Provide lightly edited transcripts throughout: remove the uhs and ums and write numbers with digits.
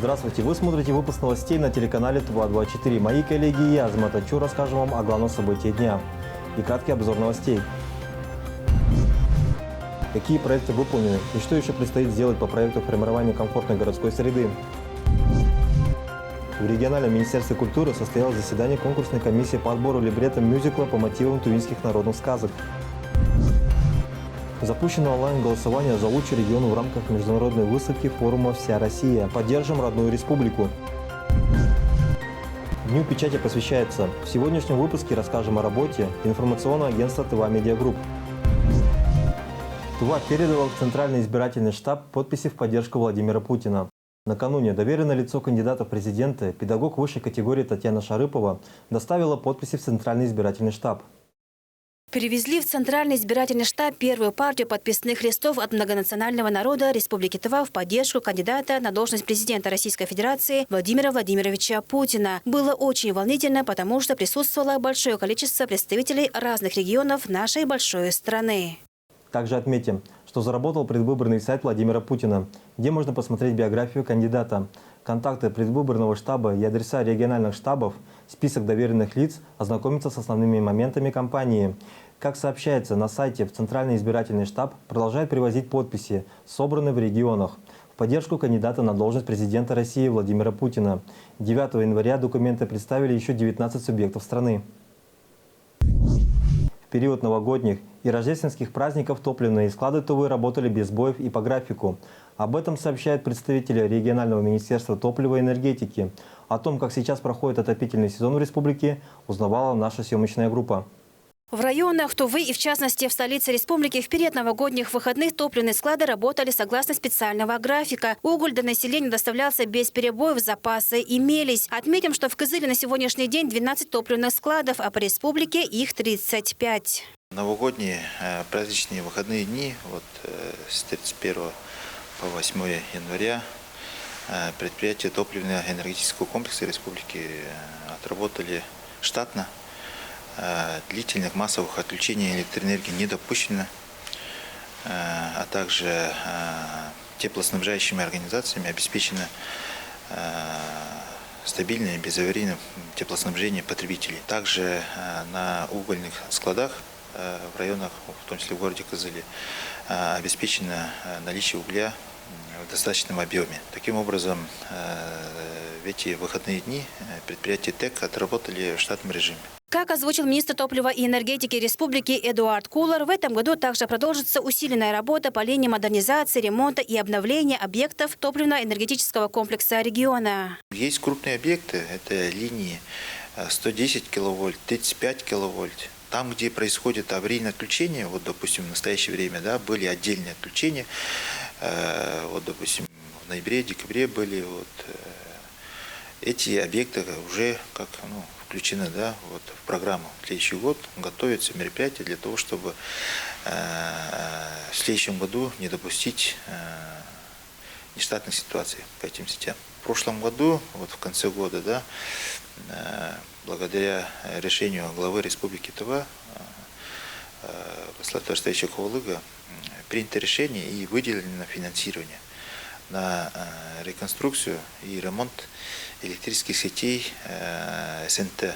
Здравствуйте, вы смотрите выпуск новостей на телеканале ТВА-24. Мои коллеги и я, Азамат Ачур, расскажем вам о главном событии дня. И краткий обзор новостей. Какие проекты выполнены и что еще предстоит сделать по проекту формирования комфортной городской среды. В региональном министерстве культуры состоялось заседание конкурсной комиссии по отбору либретто мюзикла по мотивам тувинских народных сказок. Запущено онлайн-голосование за лучший регион в рамках международной выставки форума «Вся Россия». Поддержим родную республику. Дню печати посвящается. В сегодняшнем выпуске расскажем о работе информационного агентства ТВА Медиа Групп. ТВА передала в Центральный избирательный штаб подписи в поддержку Владимира Путина. Накануне доверенное лицо кандидата в президенты, педагог высшей категории Татьяна Шарыпова, доставила подписи в Центральный избирательный штаб. Перевезли в Центральный избирательный штаб первую партию подписных листов от многонационального народа Республики Тыва в поддержку кандидата на должность президента Российской Федерации Владимира Владимировича Путина. Было очень волнительно, потому что присутствовало большое количество представителей разных регионов нашей большой страны. Также отметим, что заработал предвыборный сайт Владимира Путина, где можно посмотреть биографию кандидата, контакты предвыборного штаба и адреса региональных штабов, список доверенных лиц, ознакомиться с основными моментами кампании. Как сообщается на сайте, в Центральный избирательный штаб продолжает привозить подписи, собранные в регионах, в поддержку кандидата на должность президента России Владимира Путина. 9 января документы представили еще 19 субъектов страны. В период новогодних и рождественских праздников топливные склады Тувы работали без сбоев и по графику. Об этом сообщают представители регионального министерства топлива и энергетики. О том, как сейчас проходит отопительный сезон в республике, узнавала наша съемочная группа. В районах Тувы и в частности в столице республики в период новогодних выходных топливные склады работали согласно специального графика. Уголь до населения доставлялся без перебоев, запасы имелись. Отметим, что в Кызыле на сегодняшний день 12 топливных складов, а по республике их 35. Новогодние праздничные выходные дни с 31 по 8 января предприятия топливно-энергетического комплекса республики отработали штатно. Длительных массовых отключений электроэнергии не допущено, а также теплоснабжающими организациями обеспечено стабильное и безаварийное теплоснабжение потребителей. Также на угольных складах в районах, в том числе в городе Кызыле, обеспечено наличие угля в достаточном объеме. Таким образом, в эти выходные дни предприятия ТЭК отработали в штатном режиме. Как озвучил министр топлива и энергетики республики Эдуард Кулар, в этом году также продолжится усиленная работа по линии модернизации, ремонта и обновления объектов топливно-энергетического комплекса региона. Есть крупные объекты, это линии 110 киловольт, 35 киловольт. Там, где происходит аварийное отключение, допустим, в настоящее время были отдельные отключения, допустим, в ноябре-декабре были, эти объекты уже включены в программу. В следующий год готовятся мероприятия для того, чтобы в следующем году не допустить нештатных ситуаций по этим сетям. В прошлом году, в конце года, благодаря решению главы Республики Тыва Владислава Арстоевича Ковалыга принято решение и выделено финансирование на реконструкцию и ремонт электрических сетей СНТ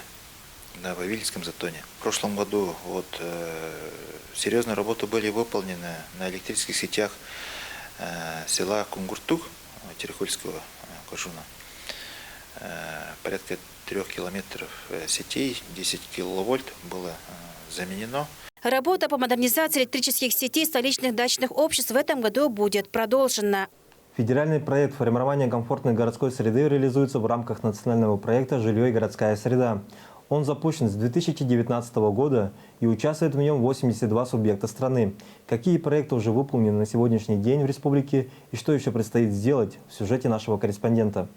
на Вавильском затоне. В прошлом году серьезные работы были выполнены на электрических сетях села Кунгуртук Терехольского кожуна. Порядка 3 километров сетей, 10 киловольт было заменено. Работа по модернизации электрических сетей столичных дачных обществ в этом году будет продолжена. Федеральный проект формирования комфортной городской среды реализуется в рамках национального проекта «Жилье и городская среда». Он запущен с 2019 года и участвует в нем 82 субъекта страны. Какие проекты уже выполнены на сегодняшний день в республике и что еще предстоит сделать, в сюжете нашего корреспондента.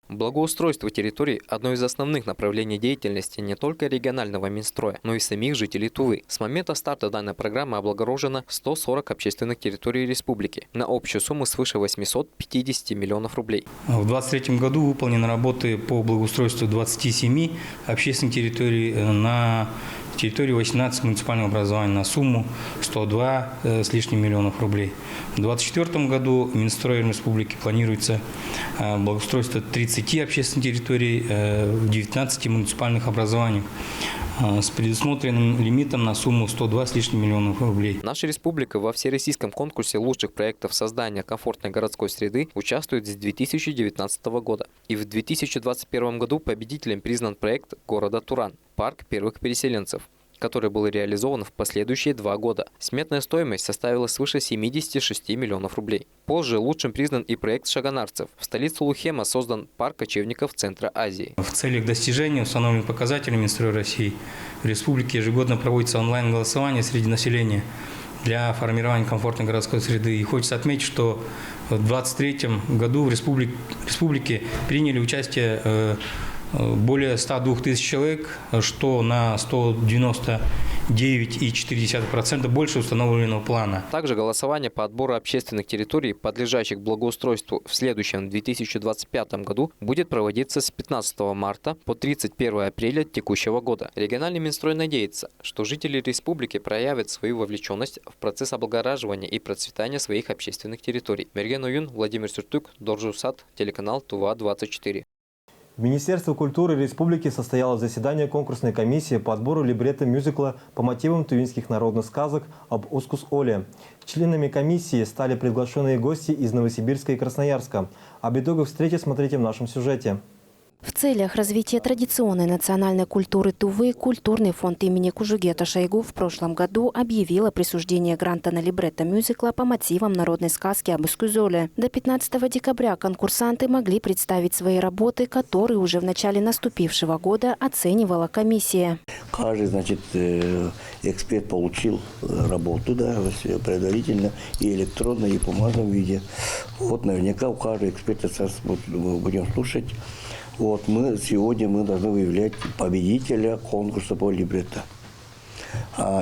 Благоустройство территорий – одно из основных направлений деятельности не только регионального Минстроя, но и самих жителей Тувы. С момента старта данной программы облагорожено 140 общественных территорий республики на общую сумму свыше 850 миллионов рублей. В 2023 году выполнены работы по благоустройству 27 общественных территорий на территории 18 муниципальных образований на сумму 102 с лишним миллионов рублей. В 2024 году Минстроем республики планируется благоустройство 30 общественных территорий в 19 муниципальных образованиях с предусмотренным лимитом на сумму 102 с лишним миллионов рублей. Наша республика во всероссийском конкурсе лучших проектов создания комфортной городской среды участвует с 2019 года. И в 2021 году победителем признан проект города Туран «Парк первых переселенцев», который был реализован в последующие 2 года. Сметная стоимость составила свыше 76 миллионов рублей. Позже лучшим признан и проект шагонарцев. В столице Лухема создан парк кочевников Центра Азии. В целях достижения установленных показателей Минстроя России в республике ежегодно проводится онлайн-голосование среди населения для формирования комфортной городской среды. И хочется отметить, что в 2023 году в республике приняли участие более 102 тысяч человек, что на 199,4% больше установленного плана. Также голосование по отбору общественных территорий, подлежащих благоустройству в следующем 2025 году, будет проводиться с 15 марта по 31 апреля текущего года. Региональный Минстрой надеется, что жители республики проявят свою вовлеченность в процесс облагораживания и процветания своих общественных территорий. Мерген Уюн, Владимир Сюртюк, Доржусат, телеканал ТУВА-24. В Министерстве культуры республики состоялось заседание конкурсной комиссии по отбору либретто мюзикла по мотивам тувинских народных сказок об Ускус-Оле. Членами комиссии стали приглашенные гости из Новосибирска и Красноярска. Об итогах встречи смотрите в нашем сюжете. В целях развития традиционной национальной культуры Тувы культурный фонд имени Кужугета Шойгу в прошлом году объявил о присуждении гранта на либретто мюзикла по мотивам народной сказки об Ускус-Оле. До 15 декабря конкурсанты могли представить свои работы, которые уже в начале наступившего года оценивала комиссия. Каждый, эксперт получил работу, предварительно и электронно, и в бумажном виде. Вот наверняка у каждого эксперта сейчас будем слушать. Сегодня мы должны выявлять победителя конкурса по либретто.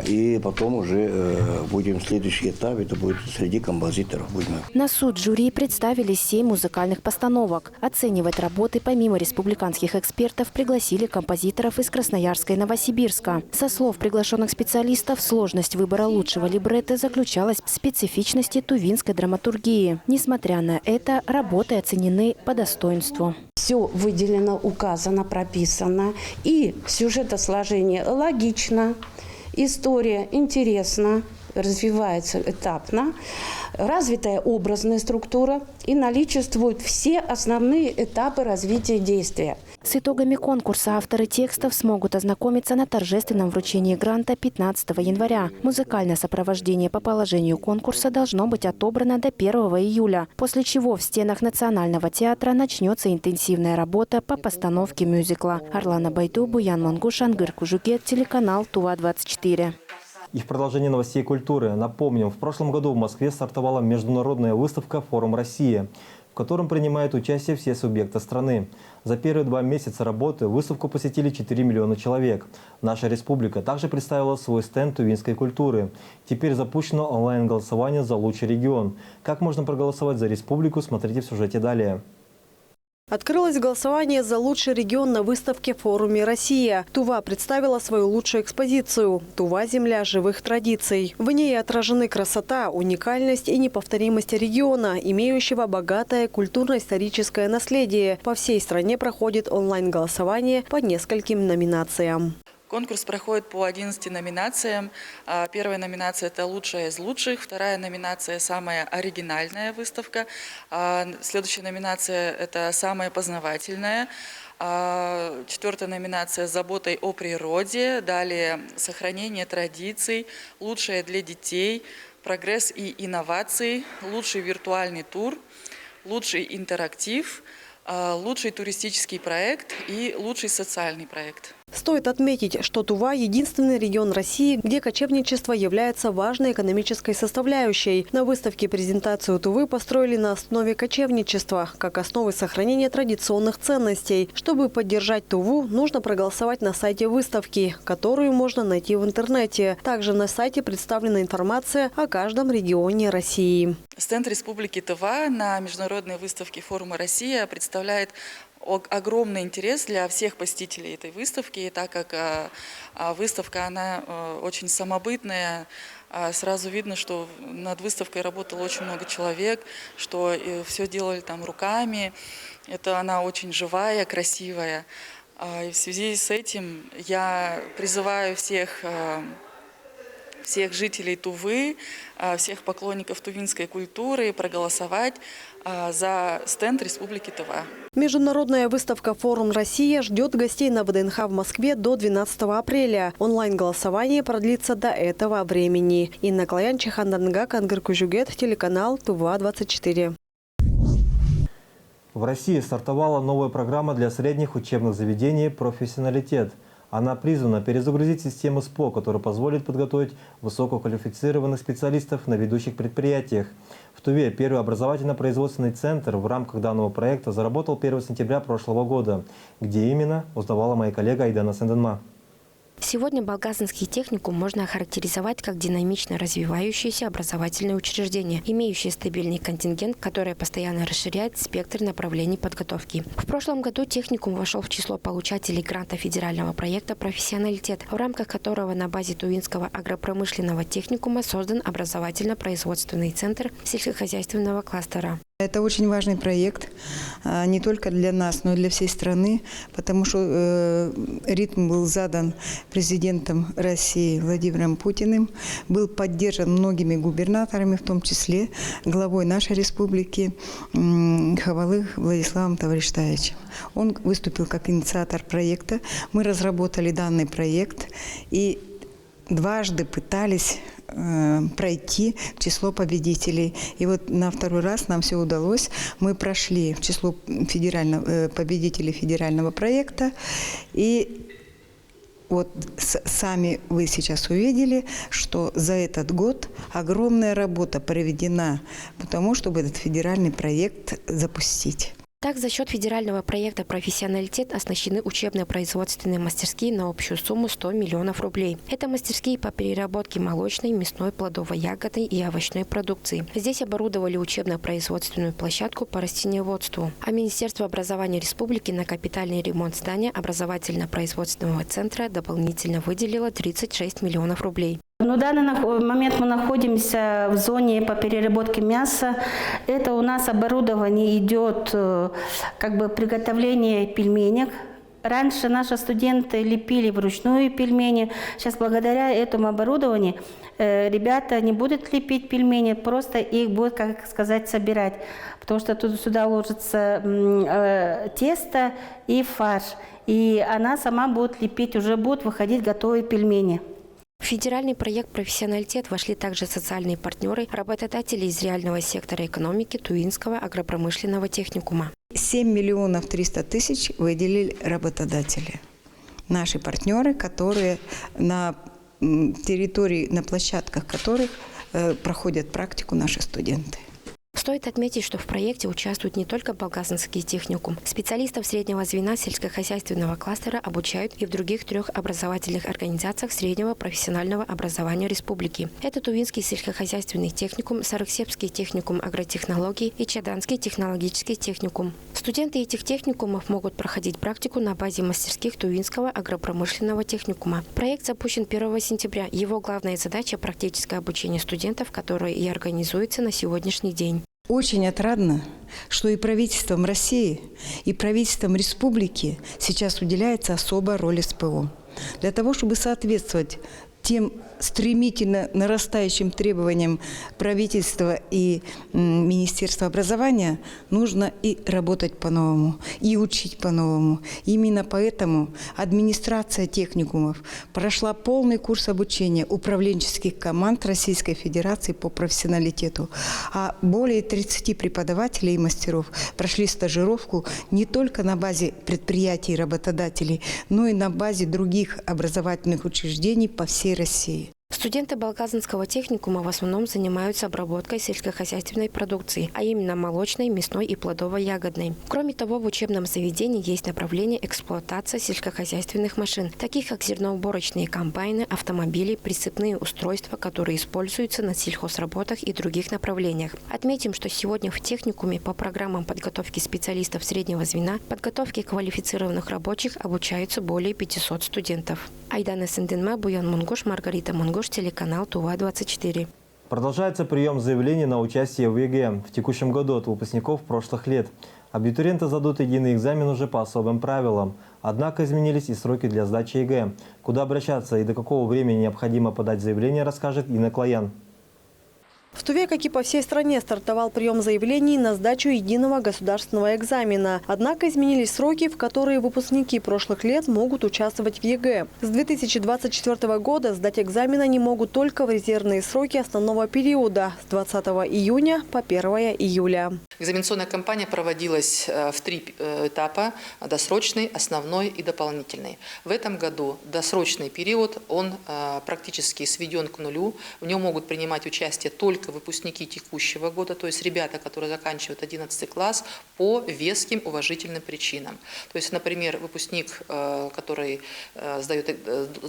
И потом уже будем следующий этап, это будет среди композиторов. На суд жюри представили 7 музыкальных постановок. Оценивать работы помимо республиканских экспертов пригласили композиторов из Красноярска и Новосибирска. Со слов приглашенных специалистов, сложность выбора лучшего либретто заключалась в специфичности тувинской драматургии. Несмотря на это, работы оценены по достоинству. Все выделено, указано, прописано. И сюжетосложение логично, история интересна, развивается этапно, развитая образная структура и наличествуют все основные этапы развития действия. С итогами конкурса авторы текстов смогут ознакомиться на торжественном вручении гранта 15 января. Музыкальное сопровождение по положению конкурса должно быть отобрано до 1 июля, после чего в стенах Национального театра начнется интенсивная работа по постановке мюзикла. Орлана Байду, Буян Мангуш, Ангыр Кужугет, телеканал ТУВА-24. И в продолжение новостей культуры напомним, в прошлом году в Москве стартовала международная выставка «Форум Россия», в котором принимают участие все субъекты страны. За первые 2 месяца работы выставку посетили 4 миллиона человек. Наша республика также представила свой стенд тувинской культуры. Теперь запущено онлайн-голосование за лучший регион. Как можно проголосовать за республику, смотрите в сюжете далее. Открылось голосование за лучший регион на выставке «Форуме Россия». Тува представила свою лучшую экспозицию «Тува – земля живых традиций». В ней отражены красота, уникальность и неповторимость региона, имеющего богатое культурно-историческое наследие. По всей стране проходит онлайн-голосование по нескольким номинациям. Конкурс проходит по 11 номинациям. Первая номинация – это «Лучшая из лучших». Вторая номинация – «Самая оригинальная выставка». Следующая номинация – это «Самая познавательная». Четвертая номинация – «Заботой о природе». Далее «Сохранение традиций», «Лучшее для детей», «Прогресс и инновации», «Лучший виртуальный тур», «Лучший интерактив», «Лучший туристический проект» и «Лучший социальный проект». Стоит отметить, что Тува – единственный регион России, где кочевничество является важной экономической составляющей. На выставке презентацию Тувы построили на основе кочевничества, как основы сохранения традиционных ценностей. Чтобы поддержать Туву, нужно проголосовать на сайте выставки, которую можно найти в интернете. Также на сайте представлена информация о каждом регионе России. Стенд Республики Тува на международной выставке «Форума Россия» представляет огромный интерес для всех посетителей этой выставки, так как выставка, она очень самобытная. Сразу видно, что над выставкой работало очень много человек, что все делали там руками. Она очень живая, красивая. И в связи с этим я призываю всех жителей Тувы, всех поклонников тувинской культуры проголосовать за стенд Республики Тыва. Международная выставка «Форум Россия» ждет гостей на ВДНХ в Москве до 12 апреля. Онлайн-голосование продлится до этого времени. Инна Клоянчи, Ханданга, Кангар Кужугет, телеканал Тува-24. В России стартовала новая программа для средних учебных заведений «Профессионалитет». Она призвана перезагрузить систему СПО, которая позволит подготовить высококвалифицированных специалистов на ведущих предприятиях. В Туве первый образовательно-производственный центр в рамках данного проекта заработал 1 сентября прошлого года. Где именно, узнавала моя коллега Айдана Сенденма. Сегодня Балгазинский техникум можно охарактеризовать как динамично развивающееся образовательное учреждение, имеющее стабильный контингент, которое постоянно расширяет спектр направлений подготовки. В прошлом году техникум вошел в число получателей гранта федерального проекта «Профессионалитет», в рамках которого на базе Тувинского агропромышленного техникума создан образовательно-производственный центр сельскохозяйственного кластера. Это очень важный проект не только для нас, но и для всей страны, потому что ритм был задан президентом России Владимиром Путиным, был поддержан многими губернаторами, в том числе главой нашей республики Хавалых Владиславом Тавриштаевичем. Он выступил как инициатор проекта. Мы разработали данный проект и дважды пытались пройти в число победителей. И вот на второй раз нам все удалось. Мы прошли в число победителей федерального проекта. И вот сами вы сейчас увидели, что за этот год огромная работа проведена по тому, чтобы этот федеральный проект запустить. Так, за счет федерального проекта «Профессионалитет» оснащены учебно-производственные мастерские на общую сумму 100 миллионов рублей. Это мастерские по переработке молочной, мясной, плодово-ягодной и овощной продукции. Здесь оборудовали учебно-производственную площадку по растениеводству. А Министерство образования республики на капитальный ремонт здания образовательно-производственного центра дополнительно выделило 36 миллионов рублей. На данный момент мы находимся в зоне по переработке мяса. Это у нас оборудование идет как бы приготовление пельменек. Раньше наши студенты лепили вручную пельмени. Сейчас благодаря этому оборудованию ребята не будут лепить пельмени, просто их будут, как сказать, собирать. Потому что сюда ложится тесто и фарш. И она сама будет лепить, уже будут выходить готовые пельмени. В федеральный проект «Профессионалитет» вошли также социальные партнеры, работодатели из реального сектора экономики Тувинского агропромышленного техникума. 7 миллионов 300 тысяч выделили работодатели. Наши партнеры, которые на территории, на площадках которых проходят практику наши студенты. Стоит отметить, что в проекте участвует не только Балгазинский техникум. Специалистов среднего звена сельскохозяйственного кластера обучают и в других 3 образовательных организациях среднего профессионального образования республики. Это Тувинский сельскохозяйственный техникум, Сарыксепский техникум агротехнологий и Чаданский технологический техникум. Студенты этих техникумов могут проходить практику на базе мастерских Тувинского агропромышленного техникума. Проект запущен 1 сентября. Его главная задача – практическое обучение студентов, которое и организуется на сегодняшний день. Очень отрадно, что и правительством России, и правительством республики сейчас уделяется особая роль СПО. Для того, чтобы соответствовать тем стремительно нарастающим требованиям правительства и Министерства образования, нужно и работать по-новому, и учить по-новому. Именно поэтому администрация техникумов прошла полный курс обучения управленческих команд Российской Федерации по профессионалитету. А более 30 преподавателей и мастеров прошли стажировку не только на базе предприятий и работодателей, но и на базе других образовательных учреждений по всей России. Студенты Балказанского техникума в основном занимаются обработкой сельскохозяйственной продукции, а именно молочной, мясной и плодово-ягодной. Кроме того, в учебном заведении есть направление эксплуатации сельскохозяйственных машин, таких как зерноуборочные комбайны, автомобили, прицепные устройства, которые используются на сельхозработах и других направлениях. Отметим, что сегодня в техникуме по программам подготовки специалистов среднего звена, подготовки квалифицированных рабочих обучаются более 500 студентов. Айдана Сенденма, Буян Мунгуш, Маргарита Мунгуш, телеканал ТУВА-24. Продолжается прием заявлений на участие в ЕГЭ в текущем году от выпускников прошлых лет. Абитуриенты сдадут единый экзамен уже по особым правилам. Однако изменились и сроки для сдачи ЕГЭ. Куда обращаться и до какого времени необходимо подать заявление, расскажет Инна Клоян. В Туве, как и по всей стране, стартовал прием заявлений на сдачу единого государственного экзамена. Однако изменились сроки, в которые выпускники прошлых лет могут участвовать в ЕГЭ. С 2024 года сдать экзамен они могут только в резервные сроки основного периода с 20 июня по 1 июля. Экзаменационная кампания проводилась в 3 этапа – досрочный, основной и дополнительный. В этом году досрочный период, он практически сведен к нулю. В нем могут принимать участие только выпускники текущего года, то есть ребята, которые заканчивают 11 класс по веским уважительным причинам. То есть, например, выпускник, который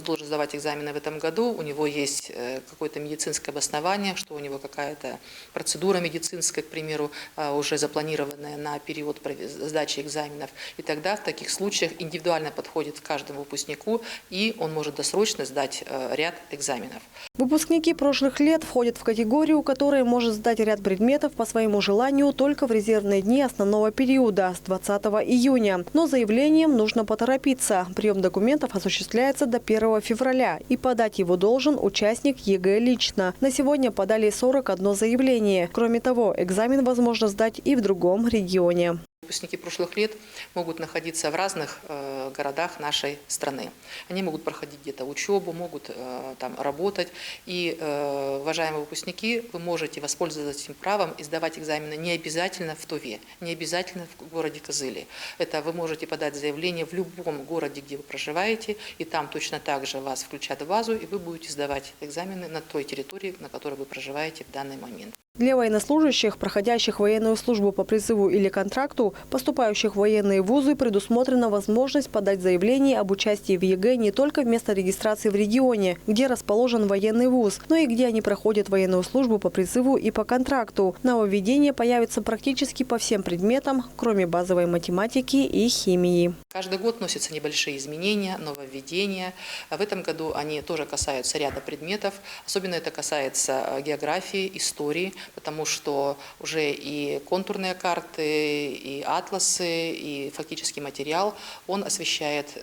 должен сдавать экзамены в этом году, у него есть какое-то медицинское обоснование, что у него какая-то процедура медицинская, к примеру, уже запланированная на период сдачи экзаменов. И тогда в таких случаях индивидуально подходит к каждому выпускнику, и он может досрочно сдать ряд экзаменов. Выпускники прошлых лет входят в категорию, которая может сдать ряд предметов по своему желанию только в резервные дни основного периода с 20 июня. Но заявлением нужно поторопиться. Прием документов осуществляется до 1 февраля, и подать его должен участник ЕГЭ лично. На сегодня подали 41 заявление. Кроме того, экзамен возможно сдать и в другом регионе. Выпускники прошлых лет могут находиться в разных городах нашей страны. Они могут проходить где-то учебу, могут там работать. И, уважаемые выпускники, вы можете воспользоваться этим правом и сдавать экзамены не обязательно в Туве, не обязательно в городе Кызыле. Это вы можете подать заявление в любом городе, где вы проживаете, и там точно так же вас включат в базу, и вы будете сдавать экзамены на той территории, на которой вы проживаете в данный момент. Для военнослужащих, проходящих военную службу по призыву или контракту, поступающих в военные вузы, предусмотрена возможность подать заявление об участии в ЕГЭ не только в место регистрации в регионе, где расположен военный вуз, но и где они проходят военную службу по призыву и по контракту. Нововведение появится практически по всем предметам, кроме базовой математики и химии. Каждый год носятся небольшие изменения, нововведения. В этом году они тоже касаются ряда предметов. Особенно это касается географии, истории, потому что уже и контурные карты, и атласы, и фактический материал, он освещает,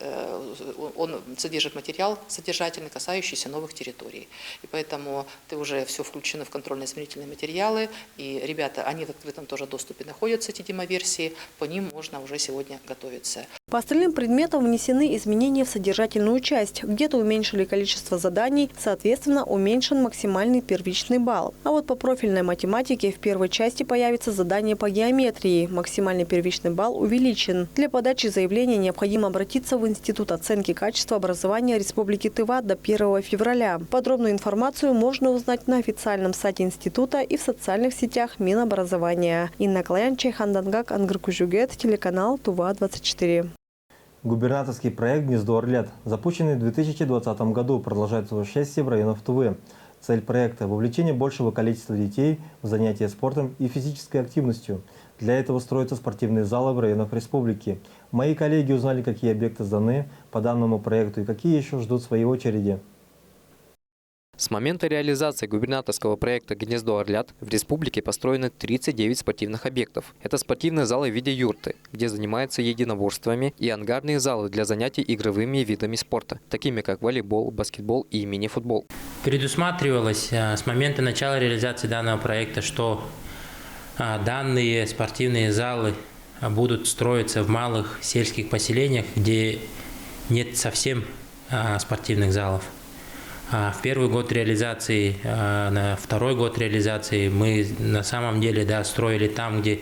он содержит материал содержательный, касающийся новых территорий. И поэтому это уже все включено в контрольно-измерительные материалы, и ребята, они в открытом тоже доступе находятся, эти демоверсии, по ним можно уже сегодня готовиться. По остальным предметам внесены изменения в содержательную часть. Где-то уменьшили количество заданий, соответственно, уменьшен максимальный первичный балл. А вот по профильной математике в первой части появится задание по геометрии. Максимальный первичный балл увеличен. Для подачи заявления необходимо обратиться в Институт оценки качества образования Республики Тыва до 1 февраля. Подробную информацию можно узнать на официальном сайте института и в социальных сетях Минобразования. Инна Клоян, Чайхандангак, Ангркужугет, телеканал ТУВА-24. Губернаторский проект «Гнездо Орлят», запущенный в 2020 году, продолжает свое шествие в районах Тувы. Цель проекта – вовлечение большего количества детей в занятия спортом и физической активностью. Для этого строятся спортивные залы в районах республики. Мои коллеги узнали, какие объекты сданы по данному проекту и какие еще ждут своей очереди. С момента реализации губернаторского проекта «Гнездо Орлят» в республике построены 39 спортивных объектов. Это спортивные залы в виде юрты, где занимаются единоборствами, и ангарные залы для занятий игровыми видами спорта, такими как волейбол, баскетбол и мини-футбол. Предусматривалось с момента начала реализации данного проекта, что данные спортивные залы будут строиться в малых сельских поселениях, где нет совсем спортивных залов. В первый год реализации, на второй год реализации мы на самом деле строили там, где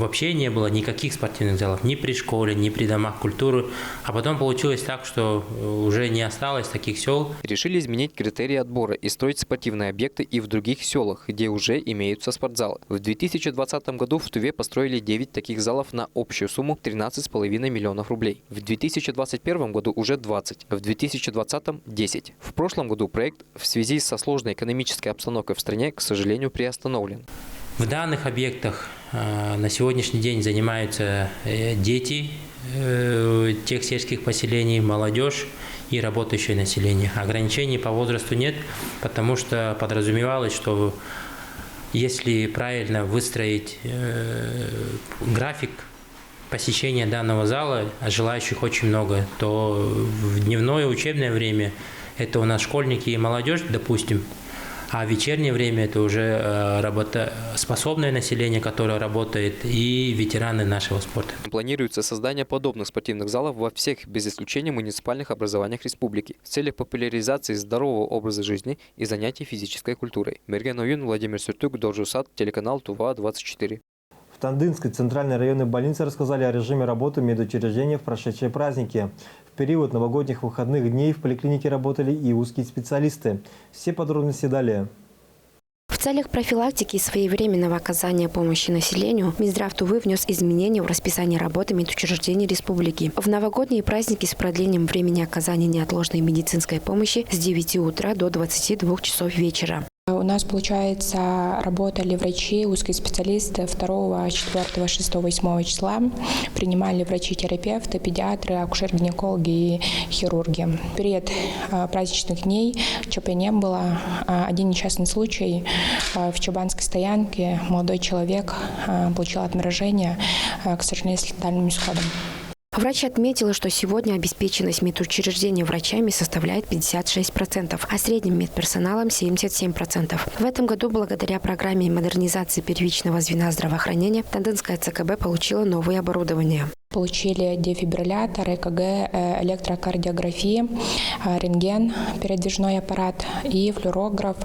вообще не было никаких спортивных залов ни при школе, ни при домах культуры. А потом получилось так, что уже не осталось таких сел. Решили изменить критерии отбора и строить спортивные объекты и в других селах, где уже имеются спортзалы. В 2020 году в Туве построили 9 таких залов на общую сумму 13,5 миллионов рублей. В 2021 году уже 20, в 2020 – 10. В прошлом году проект в связи со сложной экономической обстановкой в стране, к сожалению, приостановлен. В данных объектах на сегодняшний день занимаются дети тех сельских поселений, молодежь и работающее население. Ограничений по возрасту нет, потому что подразумевалось, что если правильно выстроить график посещения данного зала, а желающих очень много, то в дневное учебное время это у нас школьники и молодежь, допустим, а в вечернее время это уже работоспособное население, которое работает, и ветераны нашего спорта. Планируется создание подобных спортивных залов во всех, без исключения, муниципальных образованиях республики в целях популяризации здорового образа жизни и занятий физической культурой. Мерген Оюн, Владимир Сюртюк, Доржусат, телеканал Тува-24. В Тандынской центральной районной больнице рассказали о режиме работы медучреждения в прошедшие праздники. В период новогодних выходных дней в поликлинике работали и узкие специалисты. Все подробности далее. В целях профилактики и своевременного оказания помощи населению Минздрав Тувы внес изменения в расписание работы медучреждений республики. В новогодние праздники с продлением времени оказания неотложной медицинской помощи с 9 утра до 22 часов вечера. У нас, получается, работали врачи, узкие специалисты 2, 4, 6, 8 числа. Принимали врачи-терапевты, педиатры, акушер-гинекологи и хирурги. В период праздничных дней ЧП не было. Один несчастный случай. В Чубанской стоянке молодой человек получил отморажение, к сожалению, с летальным исходом. Врач отметила, что сегодня обеспеченность медучреждения врачами составляет 56%, а средним медперсоналом 77%. В этом году благодаря программе модернизации первичного звена здравоохранения Тандынская ЦКБ получила новое оборудование. Получили дефибриллятор, ЭКГ, электрокардиография, рентген, передвижной аппарат и флюорограф,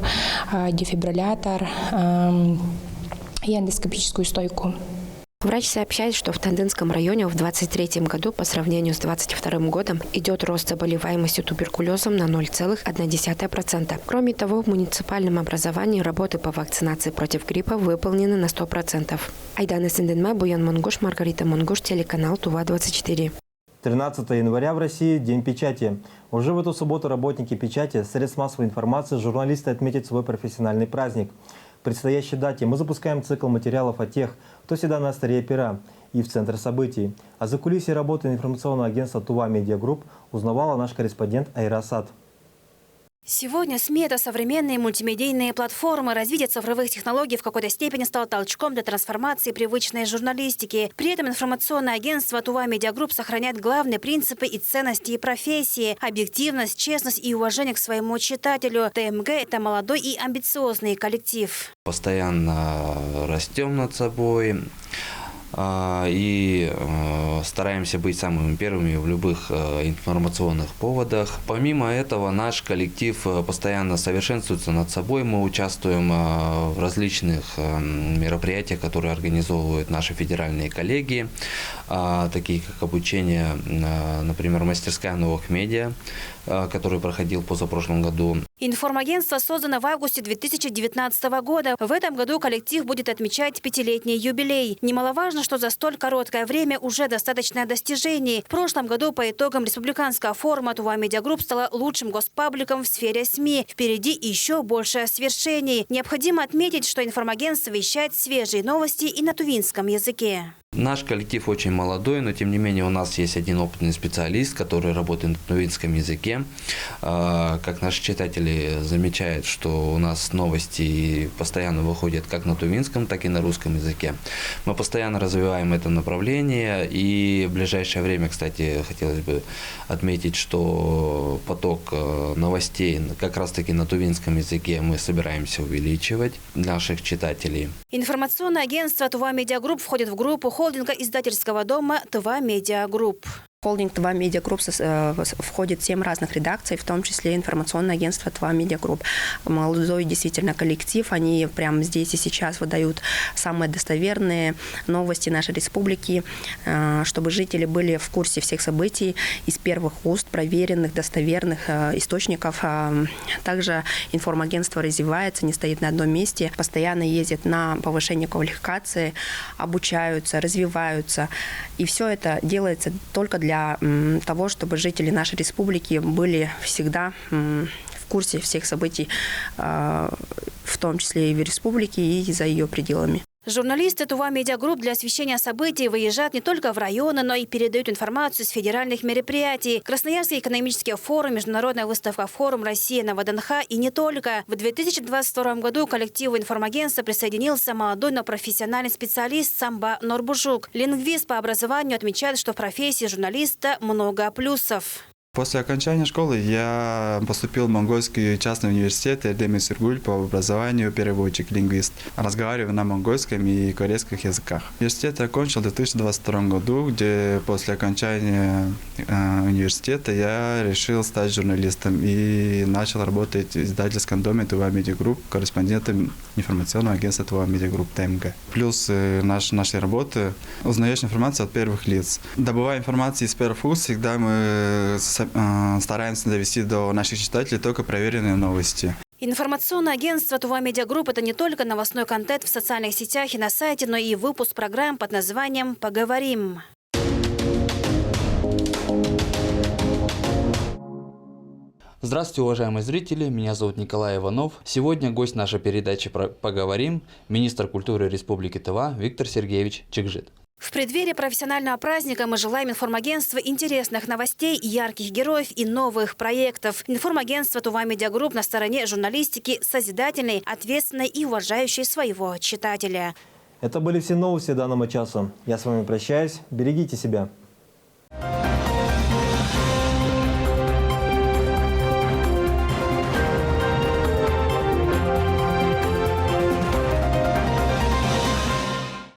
дефибриллятор и эндоскопическую стойку. Врач сообщает, что в Тандынском районе в 2023 году по сравнению с 2022 годом идет рост заболеваемости туберкулезом на 0,1%. Кроме того, в муниципальном образовании работы по вакцинации против гриппа выполнены на 100%. Айдана Синденме, Буян Монгуш, Маргарита Монгуш, телеканал Тува-24. 13 января в России – День печати. Уже в эту субботу работники печати, средств массовой информации, журналисты отметят свой профессиональный праздник. В предстоящей дате мы запускаем цикл материалов о тех, кто всегда на острие пера и в центре событий. О закулисье работы информационного агентства «Тува Медиа Групп» узнавала наш корреспондент Айра Асад. Сегодня СМИ – это современные мультимедийные платформы. Развитие цифровых технологий в какой-то степени стало толчком для трансформации привычной журналистики. При этом информационное агентство «Тува Медиа Групп» сохраняет главные принципы и ценности и профессии – объективность, честность и уважение к своему читателю. ТМГ – это молодой и амбициозный коллектив. Постоянно растем над собой и стараемся быть самыми первыми в любых информационных поводах. Помимо этого, наш коллектив постоянно совершенствуется над собой. Мы участвуем в различных мероприятиях, которые организовывают наши федеральные коллеги, такие как обучение, например, мастерская новых медиа, который проходил позапрошлом году. Информагентство создано в августе 2019 года. В этом году коллектив будет отмечать 5-летний юбилей. Немаловажно, что за столь короткое время уже достаточное достижений. В прошлом году по итогам республиканского форума Тува Медиа Групп стала лучшим госпабликом в сфере СМИ. Впереди еще больше свершений. Необходимо отметить, что информагентство вещает свежие новости и на тувинском языке. Наш коллектив очень молодой, но тем не менее у нас есть один опытный специалист, который работает на тувинском языке. Как наши читатели замечают, что у нас новости постоянно выходят как на тувинском, так и на русском языке. Мы постоянно развиваем это направление, и в ближайшее время, кстати, хотелось бы отметить, что поток новостей как раз-таки на тувинском языке мы собираемся увеличивать для наших читателей. Информационное агентство Тува Медиа Групп входит в группу холдинга издательского дома Тува Медиа Групп. холдинг ТВА Медиа Групп входит 7 разных редакций, в том числе информационное агентство ТВА Медиа Групп. Молодой действительно коллектив, они прямо здесь и сейчас выдают самые достоверные новости нашей республики, чтобы жители были в курсе всех событий из первых уст, проверенных, достоверных источников. Также информагентство развивается, не стоит на одном месте, постоянно ездит на повышение квалификации, обучаются, развиваются. И все это делается только для того, чтобы жители нашей республики были всегда в курсе всех событий, в том числе и в республике, и за ее пределами. Журналисты ТВА Медиа Групп для освещения событий выезжают не только в районы, но и передают информацию с федеральных мероприятий. Красноярский экономический форум, международная выставка «Форум России» на ВДНХ и не только. В 2022 году к коллективу информагентства присоединился молодой, но профессиональный специалист Самба Норбужук. Лингвист по образованию отмечает, что в профессии журналиста много плюсов. После окончания школы я поступил в монгольский частный университет Эрдемир Сюргюль по образованию переводчик-лингвист. Разговариваю на монгольском и корейских языках. Университет я окончил в 2022 году, где после окончания университета я решил стать журналистом и начал работать в издательском доме ТВА Медиа Групп, корреспондентом информационного агентства ТВА Медиа Групп ТМГ. Плюс нашей работы узнаешь информацию от первых лиц. Добывая информацию из первых уст, всегда мы стараемся довести до наших читателей только проверенные новости. Информационное агентство ТВА Медиа Групп – это не только новостной контент в социальных сетях и на сайте, но и выпуск программ под названием «Поговорим». Здравствуйте, уважаемые зрители, меня зовут Николай Иванов. Сегодня гость нашей передачи «Поговорим» – министр культуры Республики Тыва Виктор Сергеевич Чикжит. В преддверии профессионального праздника мы желаем информагентству интересных новостей, ярких героев и новых проектов. Информагентство ТВА Медиа Групп на стороне журналистики созидательной, ответственной и уважающей своего читателя. Это были все новости данного часа. Я с вами прощаюсь. Берегите себя.